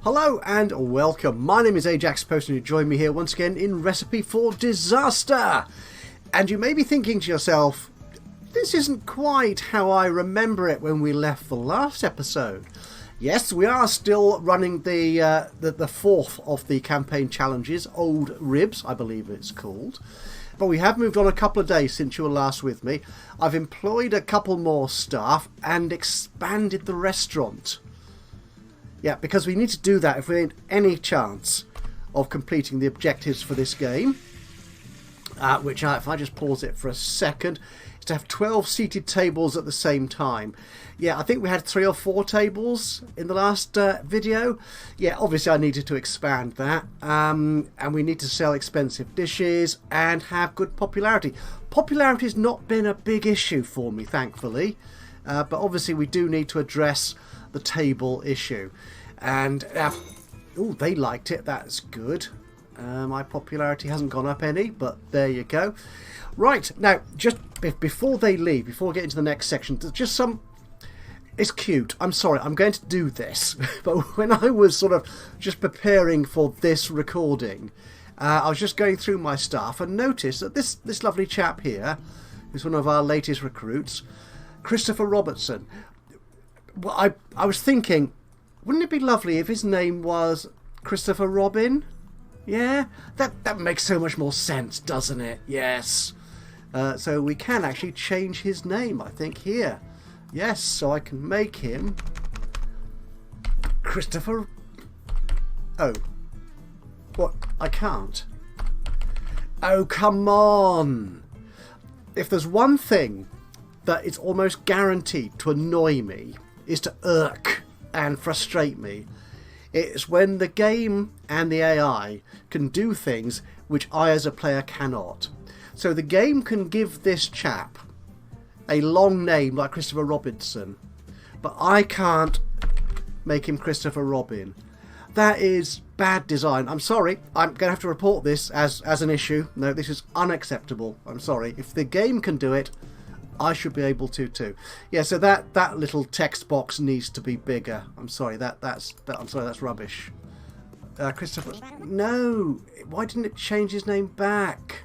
Hello and welcome. My name is Ajaxpost and you join me here once again in Recipe for Disaster. And you may be thinking to yourself, this isn't quite how I remember it when we left the last episode. Yes, we are still running the fourth of the campaign challenges, Old Ribs, I believe it's called. But we have moved on a couple of days since you were last with me. I've employed a couple more staff and expanded the restaurant. Yeah, because we need to do that if we need any chance of completing the objectives for this game. Which, if I just pause it for a second, is to have 12 seated tables at the same time. Yeah, I think we had 3 or 4 tables in the last video. Yeah, obviously I needed to expand that. And we need to sell expensive dishes and have good popularity. Popularity's not been a big issue for me, thankfully. But obviously we do need to address the table issue. And oh, they liked it. That's good. My popularity hasn't gone up any, but there you go. Right, now, just before they leave, before we get into the next section, there's just some... It's cute. I'm sorry, I'm going to do this. But when I was sort of just preparing for this recording, I was just going through my stuff and noticed that this lovely chap here, who's one of our latest recruits, Christopher Robertson. Well, I was thinking, wouldn't it be lovely if his name was Christopher Robin? Yeah, that makes so much more sense, doesn't it? Yes. So we can actually change his name, I think, here. Yes, so I can make him Christopher... Oh. What? I can't. Oh, come on. If there's one thing that is almost guaranteed to annoy me, is to irk and frustrate me, it's when the game and the AI can do things which I as a player cannot. So the game can give this chap a long name like Christopher Robinson, but I can't make him Christopher Robin. That is bad design. I'm sorry, I'm going to have to report this as an issue. No, this is unacceptable. I'm sorry. If the game can do it, I should be able to too. Yeah, so that little text box needs to be bigger. I'm sorry, that's rubbish. Christopher, no, why didn't it change his name back?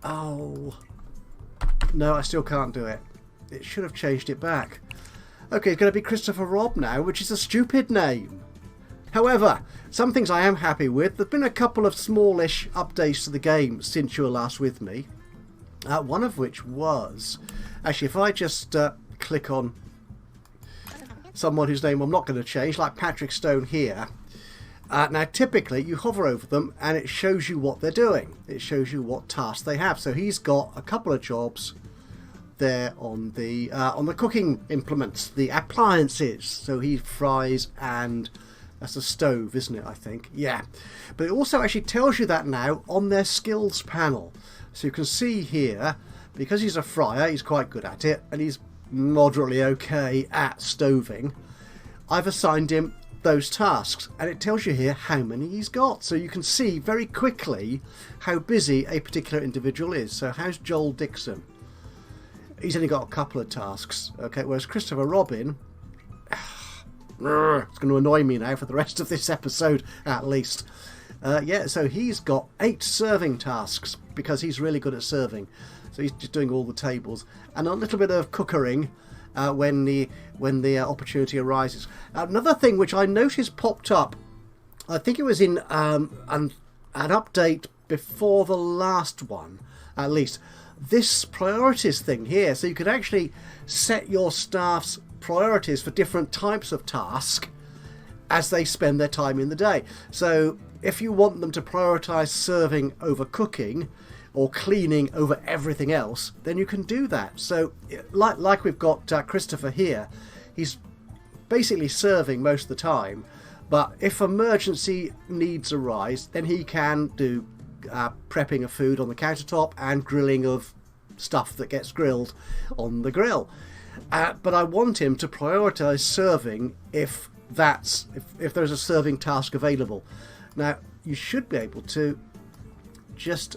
Oh, no, I still can't do it. It should have changed it back. Okay, it's going to be Christopher Rob now, which is a stupid name. However, some things I am happy with. There've been a couple of smallish updates to the game since you were last with me. One of which was, actually, if I just click on someone whose name I'm not going to change, like Patrick Stone here. Now, typically, you hover over them and it shows you what they're doing. It shows you what tasks they have. So he's got a couple of jobs there on the cooking implements, the appliances. So he fries and... That's a stove, isn't it, I think? Yeah. But it also actually tells you that now on their skills panel. So you can see here, because he's a fryer, he's quite good at it, and he's moderately okay at stoving. I've assigned him those tasks, and it tells you here how many he's got. So you can see very quickly how busy a particular individual is. So how's Joel Dixon? He's only got a couple of tasks. Okay, whereas Christopher Robin... It's going to annoy me now for the rest of this episode, at least. Yeah, so he's got 8 serving tasks, because he's really good at serving. So he's just doing all the tables. And a little bit of cookering when the opportunity arises. Another thing which I noticed popped up, I think it was in an update before the last one, at least. This priorities thing here, so you could actually set your staff's priorities for different types of task as they spend their time in the day. So if you want them to prioritize serving over cooking or cleaning over everything else, then you can do that. So like we've got Christopher here, he's basically serving most of the time, but if emergency needs arise, then he can do prepping of food on the countertop and grilling of stuff that gets grilled on the grill. But I want him to prioritise serving if there's a serving task available. Now, you should be able to just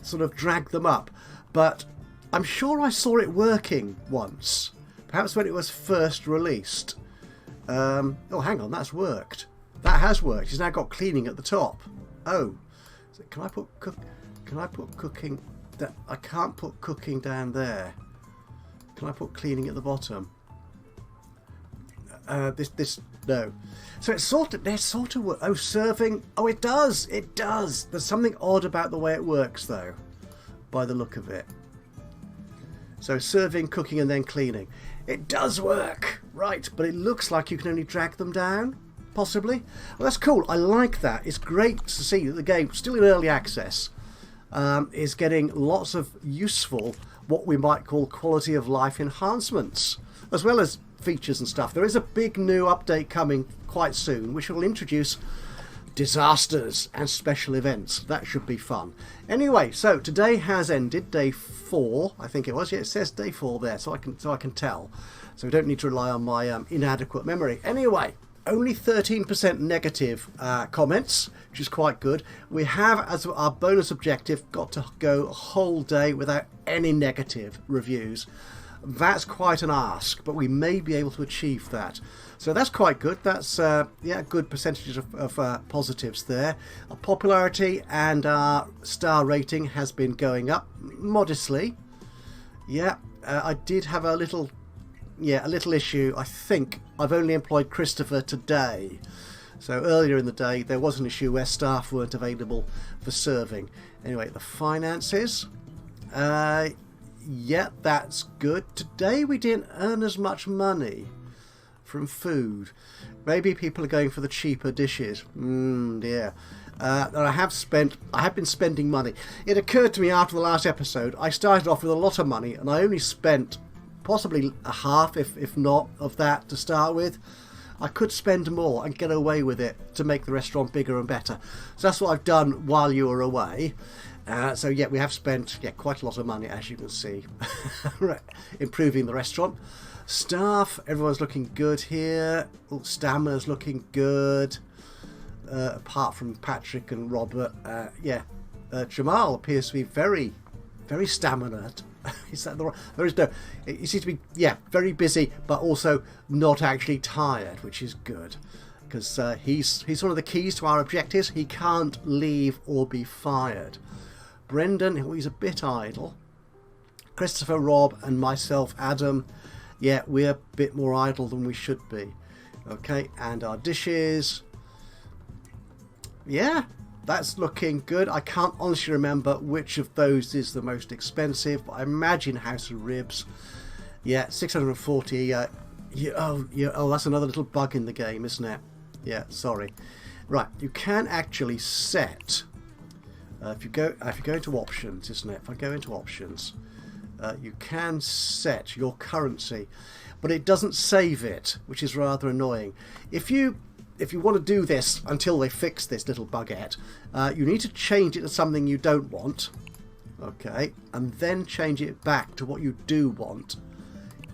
sort of drag them up, but I'm sure I saw it working once, perhaps when it was first released. Oh, hang on, that's worked. That has worked. He's now got cleaning at the top. Oh, so can I put cooking? I can't put cooking down there. Can I put cleaning at the bottom? No. So it's sort of work. Oh, serving. Oh, it does. It does. There's something odd about the way it works, though, by the look of it. So serving, cooking, and then cleaning. It does work, right? But it looks like you can only drag them down, possibly. Well, that's cool. I like that. It's great to see that the game, still in early access, is getting lots of useful, what we might call quality of life enhancements, as well as features and stuff. There is a big new update coming quite soon, which will introduce disasters and special events. That should be fun. Anyway, so today has ended, day 4, I think it was. Yeah, it says day 4 there, so I can tell. So we don't need to rely on my inadequate memory. Anyway, only 13% negative comments, which is quite good. We have, as our bonus objective, got to go a whole day without any negative reviews. That's quite an ask, but we may be able to achieve that. So that's quite good. That's yeah, good percentage of positives there. Our popularity and our star rating has been going up modestly. Yeah, I did have a little issue. I think I've only employed Christopher today. So earlier in the day there was an issue where staff weren't available for serving. Anyway, the finances. Yeah, that's good. Today we didn't earn as much money from food. Maybe people are going for the cheaper dishes. Dear. And I have been spending money. It occurred to me after the last episode, I started off with a lot of money and I only spent possibly a half, if not, of that to start with. I could spend more and get away with it to make the restaurant bigger and better. So that's what I've done while you were away. So yeah, we have spent quite a lot of money, as you can see, improving the restaurant. Staff, everyone's looking good here. Stamina's looking good, apart from Patrick and Robert. Jamal appears to be very, very stamina. Is that the right? There is no. He seems to be very busy, but also not actually tired, which is good. Because he's one of the keys to our objectives. He can't leave or be fired. Brendan, he's a bit idle. Christopher, Rob, and myself, Adam, we're a bit more idle than we should be. Okay, and our dishes. Yeah, that's looking good. I can't honestly remember which of those is the most expensive, but I imagine House of Ribs. Yeah, 640. Oh, that's another little bug in the game, isn't it? Yeah, sorry. Right, you can actually set. If you go into options, isn't it? If I go into options, you can set your currency, but it doesn't save it, which is rather annoying. If you want to do this until they fix this little bugette, you need to change it to something you don't want, okay, and then change it back to what you do want,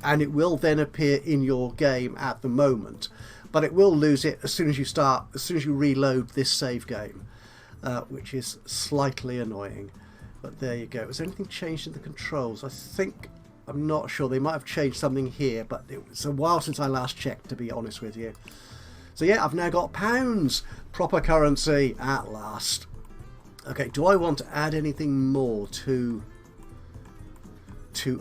and it will then appear in your game at the moment, but it will lose it as soon as you reload this save game. Which is slightly annoying, but there you go. Has anything changed in the controls? I'm not sure. They might have changed something here, but it's a while since I last checked, to be honest with you. So yeah, I've now got pounds, proper currency at last. Okay, do I want to add anything more to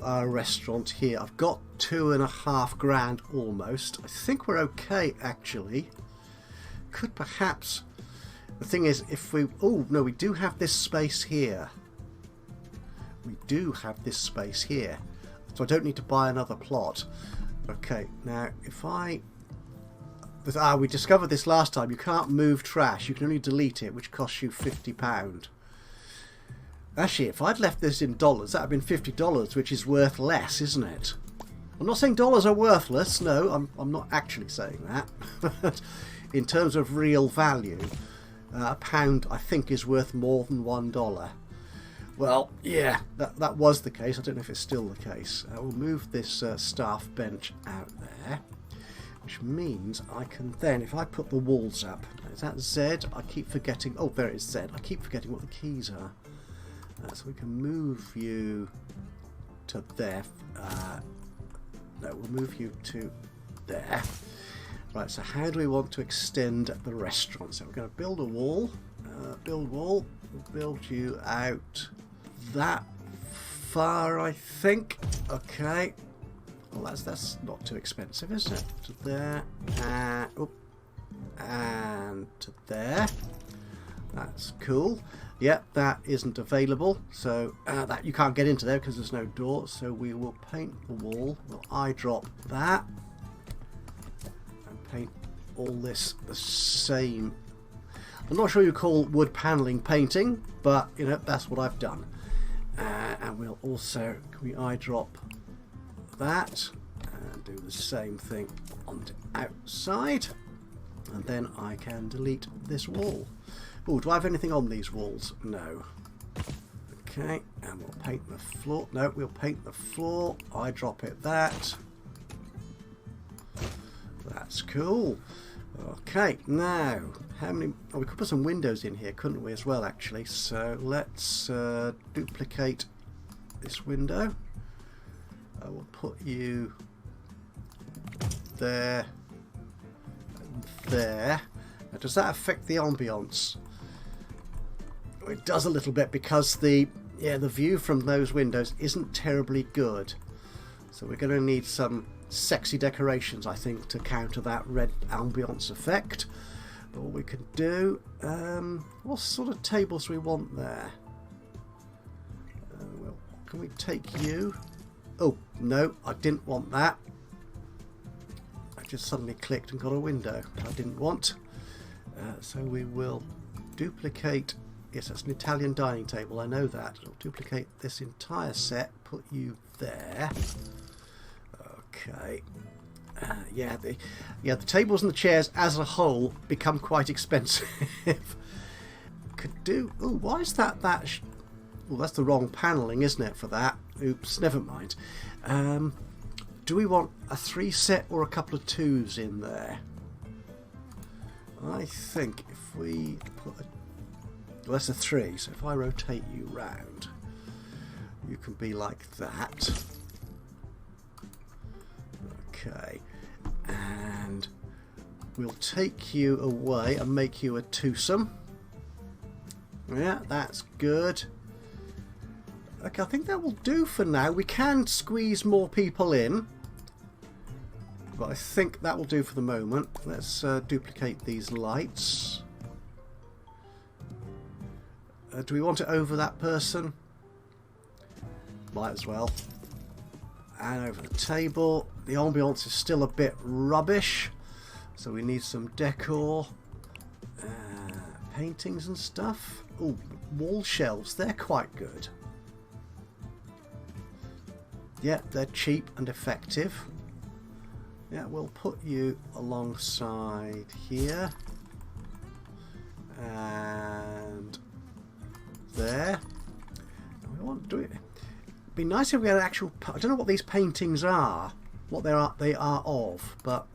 our restaurant here? I've got 2.5 grand almost. I think we're okay, actually. Could perhaps. The thing is, if we... Oh, no, we do have this space here. We do have this space here. So I don't need to buy another plot. Okay, now, if I... we discovered this last time. You can't move trash. You can only delete it, which costs you £50. Actually, if I'd left this in dollars, that would have been $50, which is worth less, isn't it? I'm not saying dollars are worthless. No, I'm not actually saying that. But in terms of real value... a pound, I think, is worth more than $1. Well, yeah, that was the case. I don't know if it's still the case. We'll move this staff bench out there, which means I can then, if I put the walls up, is that Z? I keep forgetting. Oh, there it is, Z. I keep forgetting what the keys are. So we can move you to there. No, we'll move you to there. Right, so how do we want to extend the restaurant? So we're going to build a wall. Build wall. We'll build you out that far, I think. Okay. Well, that's not too expensive, is it? To there. And to there. That's cool. Yep, that isn't available. So that you can't get into there because there's no door. So we will paint the wall. We'll eye drop that. And paint all this the same. I'm not sure you call wood paneling painting, but you know, that's what I've done. And we'll also, can we eye drop that and do the same thing on the outside, and then I can delete this wall. Oh, do I have anything on these walls? No. Okay, and we'll paint the floor. No, we'll paint the floor. Eye drop it that. That's cool. Okay, now how many? Oh, we could put some windows in here, couldn't we, as well, actually? So let's duplicate this window. I will put you there and there. Now, does that affect the ambience? It does a little bit because the view from those windows isn't terribly good. So we're going to need some sexy decorations, I think, to counter that red ambience effect. But what we can do, what sort of tables do we want there? Well, can we take you? Oh, no, I didn't want that. I just suddenly clicked and got a window I didn't want. So we will duplicate. Yes, that's an Italian dining table, I know that. I'll duplicate this entire set, put you there. Okay. The tables and the chairs as a whole become quite expensive. Could do. Oh, why is that? Oh, that's the wrong paneling, isn't it? For that. Oops. Never mind. Do we want a 3 set or a couple of 2s in there? I think if we put well, that's a 3. So if I rotate you round, you can be like that. Okay, and we'll take you away and make you a twosome. Yeah, that's good. Okay, I think that will do for now. We can squeeze more people in, but I think that will do for the moment. Let's duplicate these lights. Do we want it over that person? Might as well. And over the table. The ambience is still a bit rubbish, so we need some decor, paintings and stuff. Oh, wall shelves, they're quite good. Yeah, they're cheap and effective. Yeah, we'll put you alongside here and there. We want to do it. It'd be nice if we had an actual. I don't know what these paintings are, what they are of, but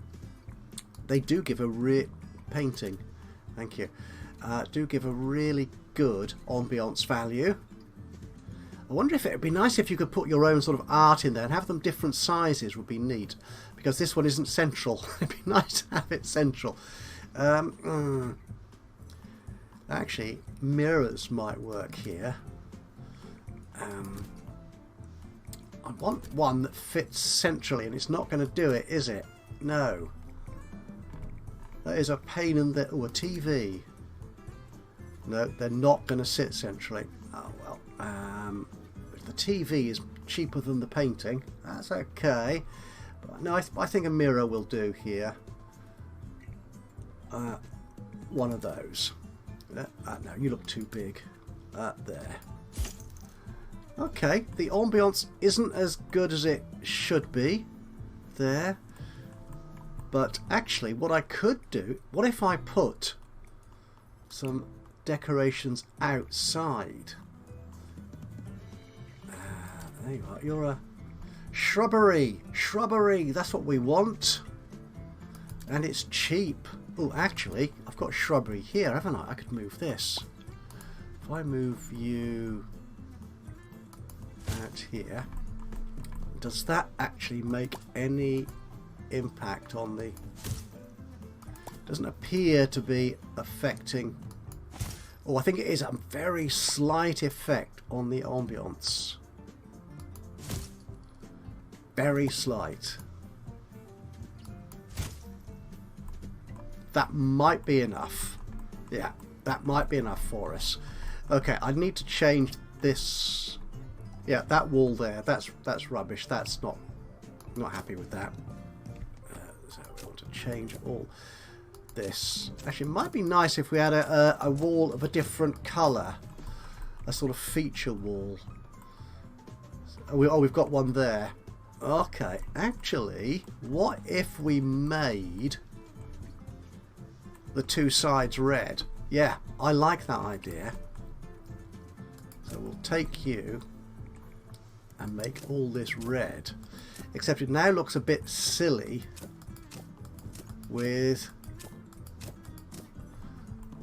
they do give a painting. Thank you. Do give a really good ambience value. I wonder if it would be nice if you could put your own sort of art in there and have them different sizes. Would be neat, because this one isn't central. It'd be nice to have it central. Actually, mirrors might work here. I want one that fits centrally, and it's not going to do it, is it? No. That is a pain in the... Oh, a TV. No, they're not going to sit centrally. Oh, well. If the TV is cheaper than the painting, that's okay. But no, I think a mirror will do here. One of those. No, you look too big. There. Okay, the ambience isn't as good as it should be there, but actually what I could do, what if I put some decorations outside? There you are, you're a shrubbery, that's what we want, and it's cheap. Oh, actually, I've got shrubbery here, haven't I? I could move this. If I move you out here, does that actually make any impact on the... Doesn't appear to be affecting... Oh, I think it is a very slight effect on the ambience. Very slight. That might be enough. Yeah, that might be enough for us. Okay, I need to change this. Yeah, that wall there. That's rubbish. That's not happy with that. So we want to change all this. Actually, it might be nice if we had a wall of a different colour, a sort of feature wall. We've got one there. Okay, actually, what if we made the two sides red? Yeah, I like that idea. So we'll take you and make all this red. Except it now looks a bit silly with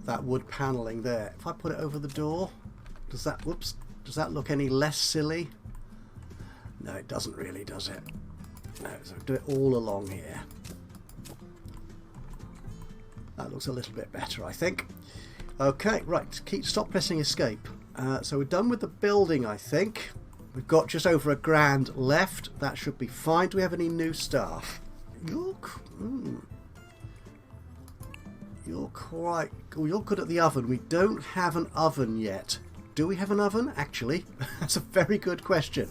that wood panelling there. If I put it over the door, does that look any less silly? No, it doesn't really, does it? No, so do it all along here. That looks a little bit better, I think. Okay, right, stop pressing escape. So we're done with the building, I think. We've got just over £1,000 left. That should be fine. Do we have any new staff? You're good at the oven. We don't have an oven yet. Do we have an oven? Actually, that's a very good question.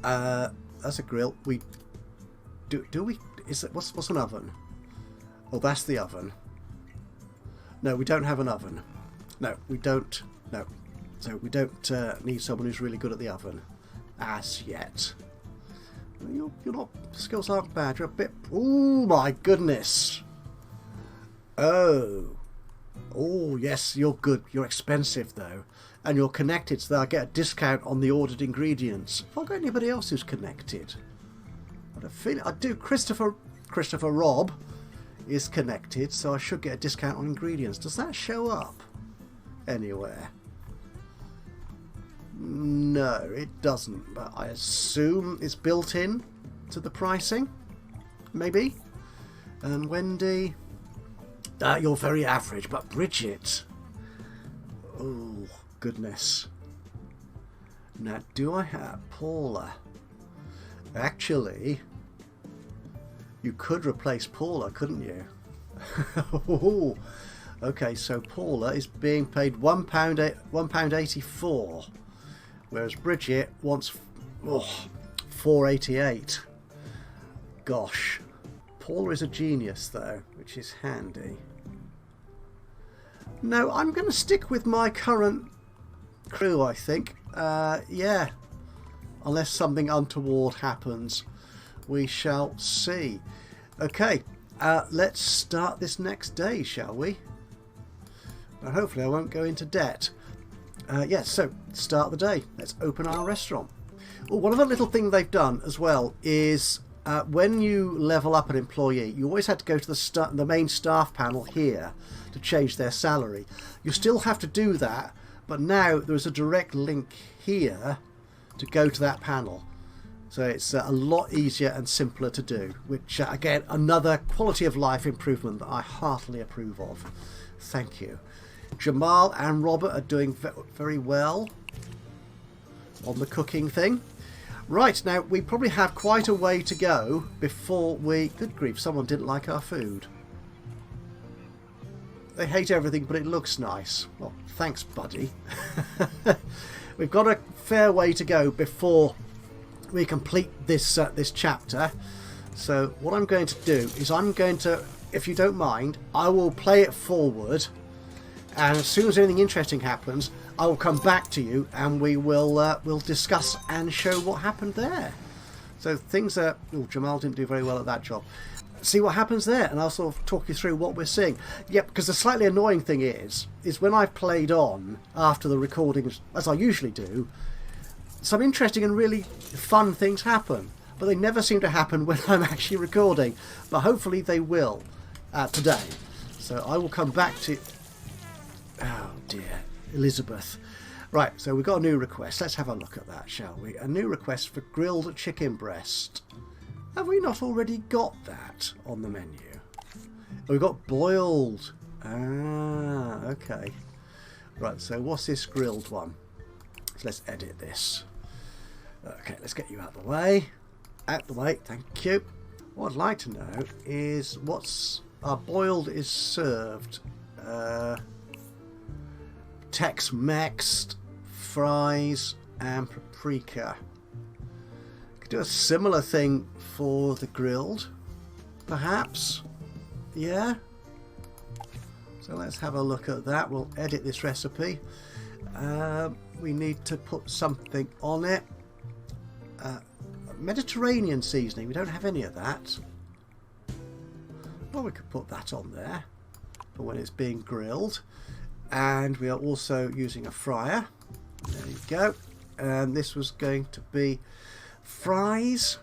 That's a grill. We do we? Is it what's an oven? Oh, that's the oven. No, we don't have an oven. No, we don't. No, so we don't need someone who's really good at the oven as yet. You're not. Skills aren't bad. You're a bit. Oh my goodness. Oh yes, you're good. You're expensive though, and you're connected, so that I get a discount on the ordered ingredients. Have I got anybody else who's connected? I feel I do. Christopher Robb is connected, so I should get a discount on ingredients. Does that show up anywhere? No, it doesn't, but I assume it's built in to the pricing, maybe. And Wendy, you're very average, but Bridget, oh goodness. Now, do I have Paula? Actually, you could replace Paula, couldn't you? Okay, so Paula is being paid £1.84, whereas Bridget wants £4.88. Gosh, Paula is a genius though, which is handy. No, I'm going to stick with my current crew, I think. Yeah, unless something untoward happens. We shall see. Okay, let's start this next day, shall we? And hopefully I won't go into debt. Yes, so start the day. Let's open our restaurant. Well, one of the little things they've done as well is when you level up an employee, you always had to go to the main staff panel here to change their salary. You still have to do that, but now there's a direct link here to go to that panel. So it's a lot easier and simpler to do, which again, another quality of life improvement that I heartily approve of. Thank you. Jamal and Robert are doing very well on the cooking thing. Right, now we probably have quite a way to go before we... Good grief, someone didn't like our food. They hate everything, but it looks nice. Well, thanks, buddy. We've got a fair way to go before we complete this chapter. So what I'm going to do is I'm going to, if you don't mind, I will play it forward, and as soon as anything interesting happens, I will come back to you and we will we'll discuss and show what happened there. So things are... Oh, Jamal didn't do very well at that job. See what happens there, and I'll sort of talk you through what we're seeing. Yep, because the slightly annoying thing is when I've played on after the recordings, as I usually do, some interesting and really fun things happen, but they never seem to happen when I'm actually recording. But hopefully they will today. So I will come back to... Oh dear, Elizabeth. Right, so we've got a new request. Let's have a look at that, shall we? A new request for grilled chicken breast. Have we not already got that on the menu? we've got boiled. Ah, okay. Right, so what's this grilled one? So let's edit this. Okay, let's get you out of the way. Out the way, thank you. What I'd like to know is what's boiled is served. Tex-Mex, fries, and paprika. Could do a similar thing for the grilled, perhaps. Yeah. So let's have a look at that. We'll edit this recipe. We need to put something on it. Mediterranean seasoning. We don't have any of that. Well, we could put that on there for when it's being grilled. And we are also using a fryer. There you go. And this was going to be fries.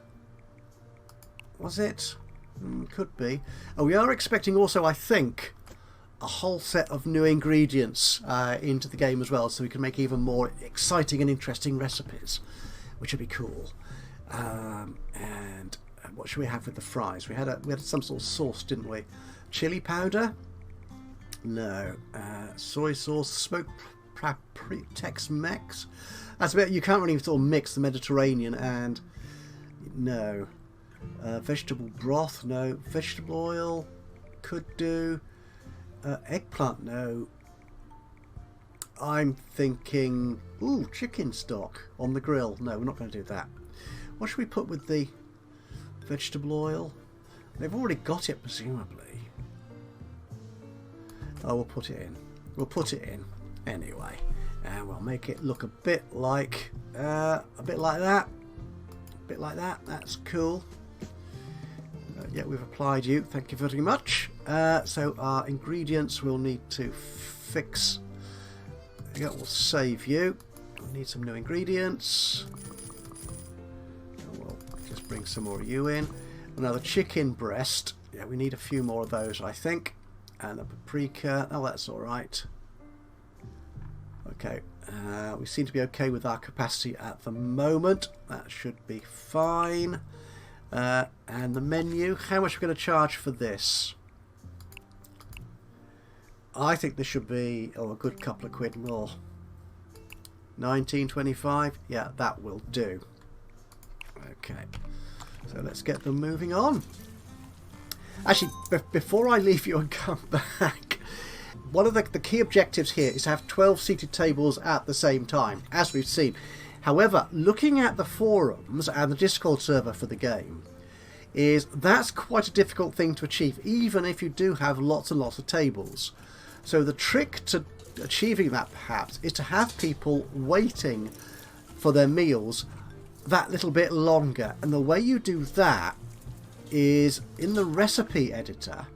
Was it? Could be. And we are expecting also, I think, a whole set of new ingredients into the game as well, so we can make even more exciting and interesting recipes, which would be cool. And what should we have with the fries? We had some sort of sauce, didn't we? Chili powder? No. Soy sauce, smoked Tex-Mex. That's a bit. You can't really sort of mix the Mediterranean and no. Vegetable broth? No. Vegetable oil? Could do. Eggplant? No. I'm thinking, ooh, chicken stock on the grill. No, we're not going to do that. What should we put with the vegetable oil? They've already got it, presumably. Oh, we'll put it in. We'll put it in anyway, and we'll make it look a bit like that. A bit like that. That's cool. Yeah, we've applied you. Thank you very much. So our ingredients we'll need to fix. Yeah, we'll save you. We'll need some new ingredients. And we'll just bring some more of you in. Another chicken breast. Yeah, we need a few more of those, I think. And the paprika. Oh, that's all right. Okay. We seem to be okay with our capacity at the moment. That should be fine. And the menu. How much are we going to charge for this? I think this should be a good couple of quid more. 19.25. Yeah, that will do. Okay. So let's get them moving on. Actually, before I leave you and come back, one of the key objectives here is to have 12 seated tables at the same time, as we've seen. However, looking at the forums and the Discord server for the game, that's quite a difficult thing to achieve, even if you do have lots and lots of tables. So the trick to achieving that, perhaps, is to have people waiting for their meals that little bit longer. And the way you do that is in the recipe editor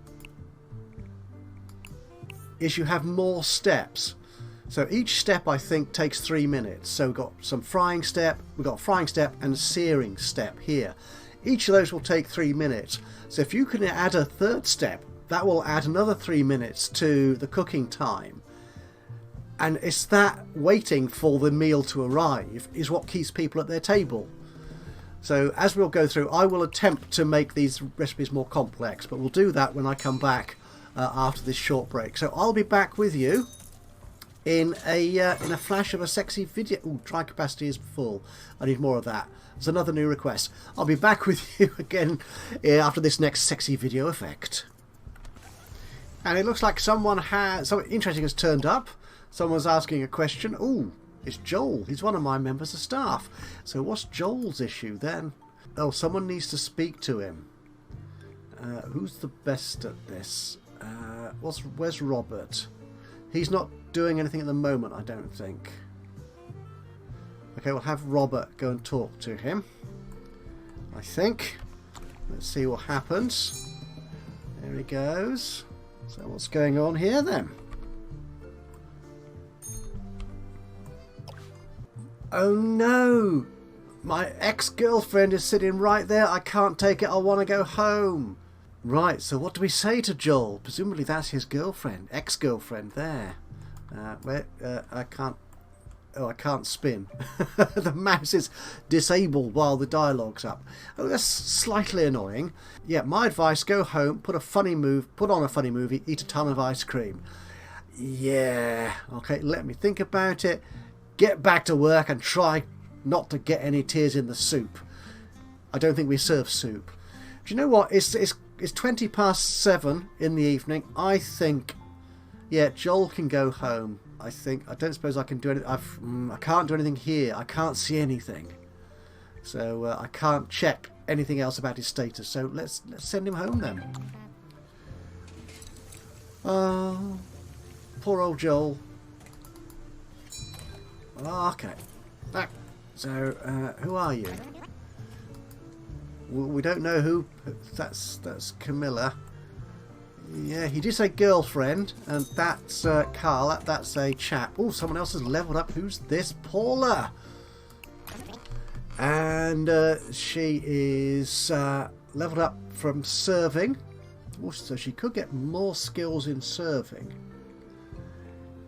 is you have more steps. So each step I think takes 3 minutes. So we've got some frying step, we've got a frying step and a searing step here. Each of those will take 3 minutes. So if you can add a third step, that will add another 3 minutes to the cooking time. And it's that waiting for the meal to arrive is what keeps people at their table. So as we'll go through, I will attempt to make these recipes more complex, but we'll do that when I come back after this short break. So I'll be back with you in a flash of a sexy video. Ooh, dry capacity is full. I need more of that. There's another new request. I'll be back with you again after this next sexy video effect. And it looks like something interesting has turned up. Someone's asking a question. Ooh. It's Joel. He's one of my members of staff. So what's Joel's issue then? Oh, someone needs to speak to him. Who's the best at this? Where's Robert? He's not doing anything at the moment, I don't think. Okay, we'll have Robert go and talk to him. I think. Let's see what happens. There he goes. So what's going on here then? Oh no! My ex-girlfriend is sitting right there. I can't take it. I want to go home. Right, so what do we say to Joel? Presumably that's his girlfriend. Ex-girlfriend there. I can't... Oh, I can't spin. The mouse is disabled while the dialogue's up. Oh, that's slightly annoying. Yeah, my advice, go home, put on a funny movie, eat a ton of ice cream. Yeah, okay, let me think about it. Get back to work and try not to get any tears in the soup. I don't think we serve soup. Do you know what? It's 20 past 7 in the evening. I think, yeah, Joel can go home. I don't suppose I can do anything. I can't do anything here. I can't see anything. So I can't check anything else about his status. So let's send him home then. Oh, poor old Joel. Okay. So, who are you? We don't know who. That's Camilla. Yeah, he did say girlfriend, and that's Carl. That's a chap. Oh, someone else has leveled up. Who's this? Paula. And she is leveled up from serving. Oh, so she could get more skills in serving.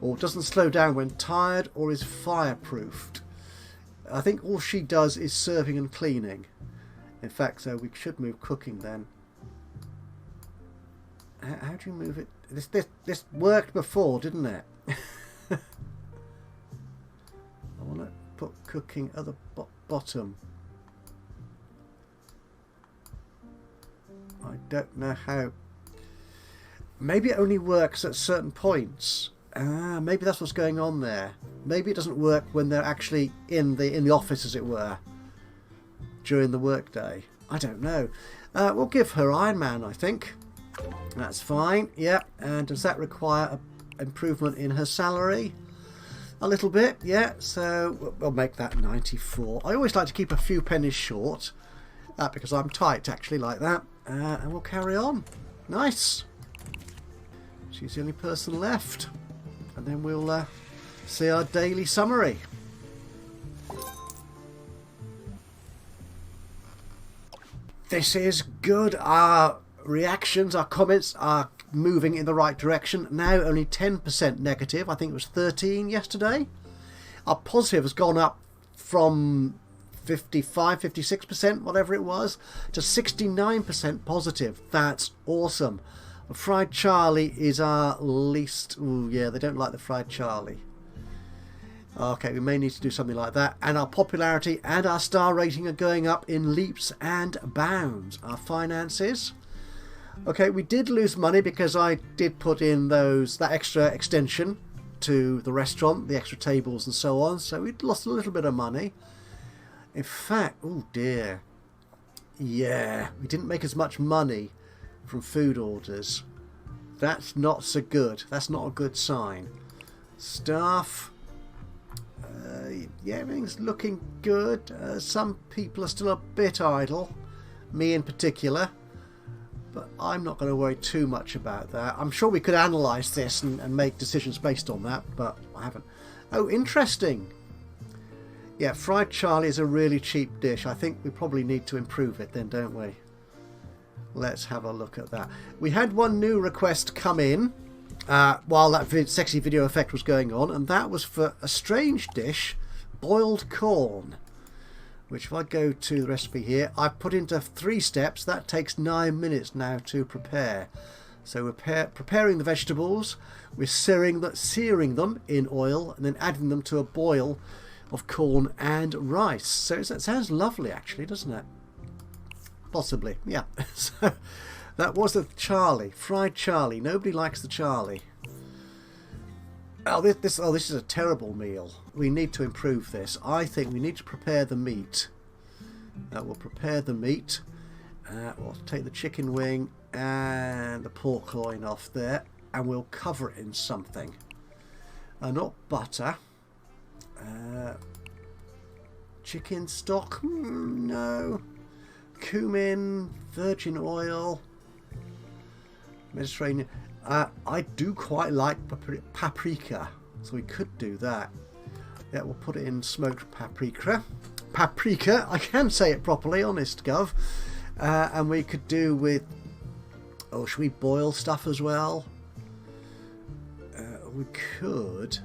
Or doesn't slow down when tired, or is fireproofed. I think all she does is serving and cleaning. In fact, so we should move cooking then. How do you move it? This worked before, didn't it? I want to put cooking at the bottom. I don't know how. Maybe it only works at certain points. Maybe that's what's going on there. Maybe it doesn't work when they're actually in the office, as it were, during the workday. I don't know. We'll give her Iron Man, I think. That's fine. Yeah. And does that require an improvement in her salary? A little bit, yeah. So we'll make that 94. I always like to keep a few pennies short because I'm tight, actually, like that. And we'll carry on. Nice. She's the only person left. And then we'll see our daily summary. This is good. Our reactions, our comments are moving in the right direction. Now only 10% negative. I think it was 13 yesterday. Our positive has gone up from 55, 56%, whatever it was, to 69% positive. That's awesome. Fried Charlie is our least. Ooh, yeah, they don't like the Fried Charlie. Okay, we may need to do something like that. And our popularity and our star rating are going up in leaps and bounds. Our finances. Okay, we did lose money because I did put in that extra extension to the restaurant, the extra tables and so on. So we lost a little bit of money. In fact, oh dear. Yeah, we didn't make as much money from food orders. That's not so good. That's not a good sign. Staff. Yeah, everything's looking good. Some people are still a bit idle. Me in particular. But I'm not going to worry too much about that. I'm sure we could analyse this and make decisions based on that, but I haven't. Oh, interesting. Yeah, Fried Charlie is a really cheap dish. I think we probably need to improve it then, don't we? Let's have a look at that. We had one new request come in while that sexy video effect was going on, and that was for a strange dish, boiled corn. Which, if I go to the recipe here, I've put into 3 steps. That takes 9 minutes now to prepare. So we're preparing the vegetables, we're searing them in oil, and then adding them to a boil of corn and rice. So that sounds lovely, actually, doesn't it? Possibly, yeah. So that was the Charlie, Fried Charlie. Nobody likes the Charlie. Oh, this is a terrible meal. We need to improve this. I think we need to prepare the meat. We'll prepare the meat. We'll take the chicken wing and the pork loin off there, and we'll cover it in something. Not butter. Chicken stock? No. Cumin, virgin oil, Mediterranean. I do quite like paprika, so we could do that. Yeah, we'll put it in smoked paprika. Paprika, I can say it properly, honest gov. And we could do with. Oh, should we boil stuff as well? We could.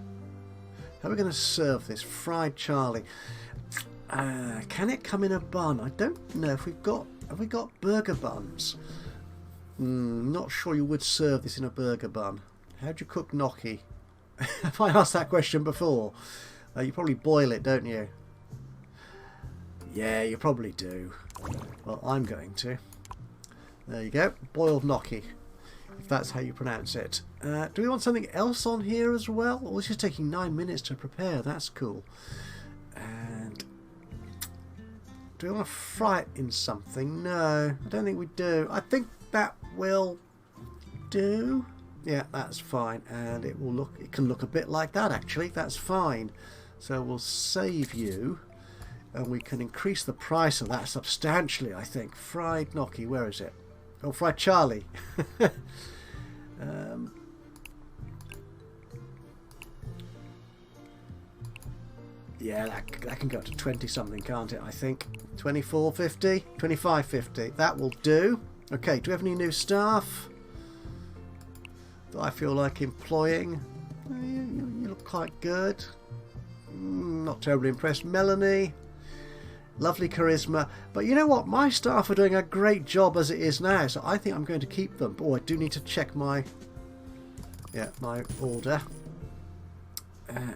How are we going to serve this? Fried Charlie. Can it come in a bun? I don't know if we've got... Have we got burger buns? Not sure you would serve this in a burger bun. How do you cook gnocchi? Have I asked that question before? You probably boil it, don't you? Yeah, you probably do. Well, I'm going to. There you go. Boiled gnocchi, if that's how you pronounce it. Do we want something else on here as well? Oh, this is taking 9 minutes to prepare. That's cool. And do we want to fry it in something? No, I don't think we do. I think that will do. Yeah, that's fine. And it will look. It can look a bit like that actually. That's fine. So we'll save you. And we can increase the price of that substantially, I think. Fried gnocchi, where is it? Oh, fried Charlie. Yeah, that can go up to 20 something, can't it? I think 24.50, 25.50. That will do. Okay, do we have any new staff that I feel like employing? You look quite good. Not terribly impressed. Melanie. Lovely charisma. But you know what? My staff are doing a great job as it is now, so I think I'm going to keep them. Oh, I do need to check my order.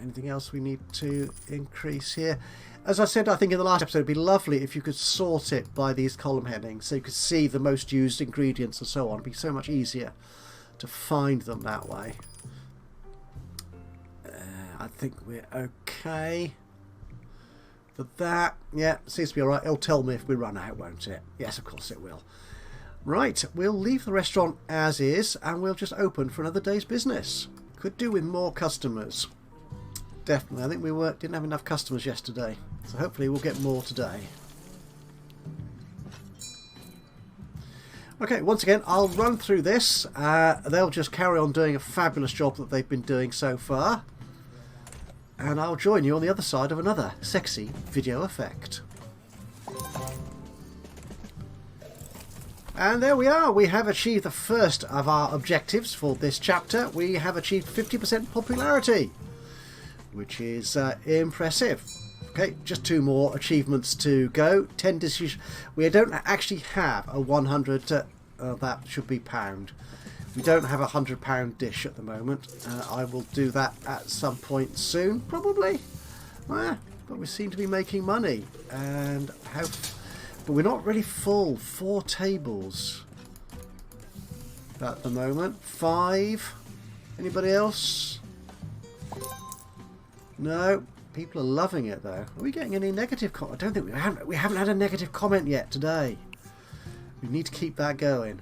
Anything else we need to increase here? As I said, I think in the last episode, it'd be lovely if you could sort it by these column headings, so you could see the most used ingredients and so on. It'd be so much easier to find them that way. I think we're okay. For that, yeah, seems to be alright. It'll tell me if we run out, won't it? Yes, of course it will. Right, we'll leave the restaurant as is and we'll just open for another day's business. Could do with more customers. Definitely. I think we didn't have enough customers yesterday, so hopefully we'll get more today. Okay, once again, I'll run through this. They'll just carry on doing a fabulous job that they've been doing so far. And I'll join you on the other side of another sexy video effect. And there we are. We have achieved the first of our objectives for this chapter. We have achieved 50% popularity, which is impressive. Okay, just 2 more achievements to go. 10 dishes. We don't actually have a 100... that should be pound. We don't have a £100 dish at the moment. I will do that at some point soon, probably. But we seem to be making money, and but we're not really full. 4 tables at the moment. 5. Anybody else? No. People are loving it though. Are we getting any negative comment? I don't think we haven't had a negative comment yet today. We need to keep that going.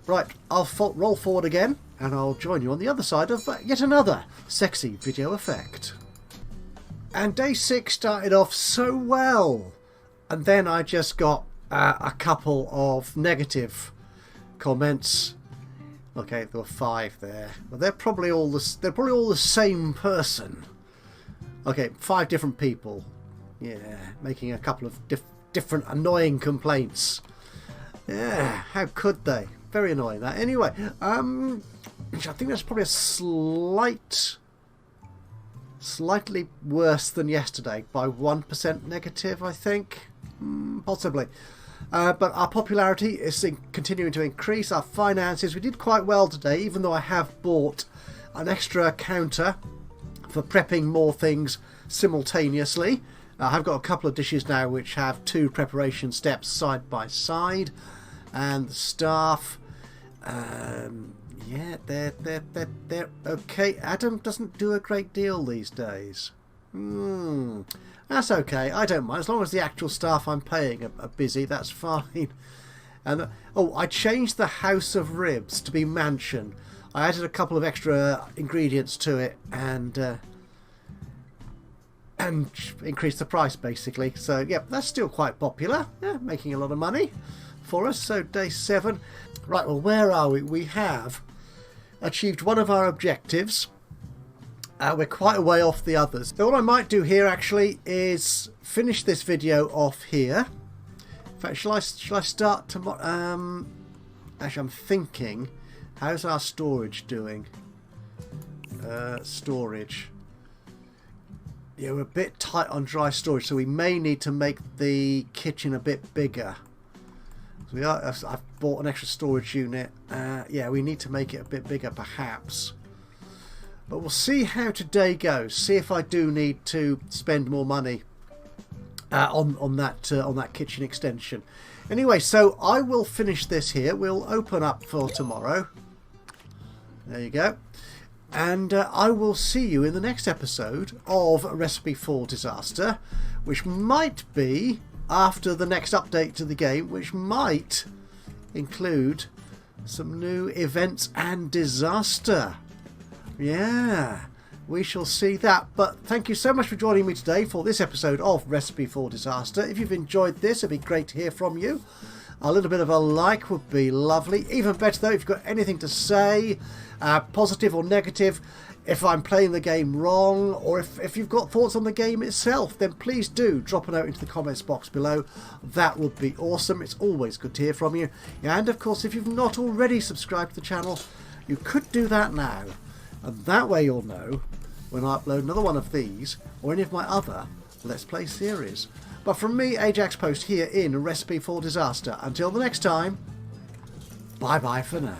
Right, I'll roll forward again, and I'll join you on the other side of yet another sexy video effect. And day 6 started off so well, and then I just got a couple of negative comments. Okay, there were 5 there, but they're probably all the same person. Okay, 5 different people. Yeah, making a couple of different annoying complaints. Yeah, how could they? Very annoying that. Anyway, I think that's probably a slightly worse than yesterday by 1% negative, I think. Possibly. But our popularity is continuing to increase. Our finances, we did quite well today, even though I have bought an extra counter for prepping more things simultaneously. I've got a couple of dishes now which have 2 preparation steps side by side. And the staff, yeah, they're okay. Adam doesn't do a great deal these days. That's okay. I don't mind as long as the actual staff I'm paying are busy. That's fine. And I changed the House of Ribs to be Mansion. I added a couple of extra ingredients to it and increased the price basically. So yeah, that's still quite popular. Yeah, making a lot of money for us. So day 7. Right, well, where are we? We have achieved one of our objectives. We're quite a way off the others. So what I might do here actually is finish this video off here. In fact, shall I start tomorrow? Actually, I'm thinking, how's our storage doing? Storage. Yeah, we're a bit tight on dry storage, so we may need to make the kitchen a bit bigger. So I've bought an extra storage unit. Yeah, we need to make it a bit bigger perhaps. But we'll see how today goes. See if I do need to spend more money on that kitchen extension. Anyway, so I will finish this here. We'll open up for tomorrow. There you go. And I will see you in the next episode of Recipe for Disaster, which might be after the next update to the game, which might include some new events and disaster. Yeah, we shall see that. But thank you so much for joining me today for this episode of Recipe for Disaster. If you've enjoyed this, it'd be great to hear from you. A little bit of a like would be lovely. Even better though, if you've got anything to say, positive or negative, if I'm playing the game wrong, or if you've got thoughts on the game itself, then please do drop a note into the comments box below. That would be awesome. It's always good to hear from you. And of course, if you've not already subscribed to the channel, you could do that now. And that way you'll know when I upload another one of these, or any of my other Let's Play series. But from me, Ajaxpost, here in Recipe for Disaster. Until the next time, bye-bye for now.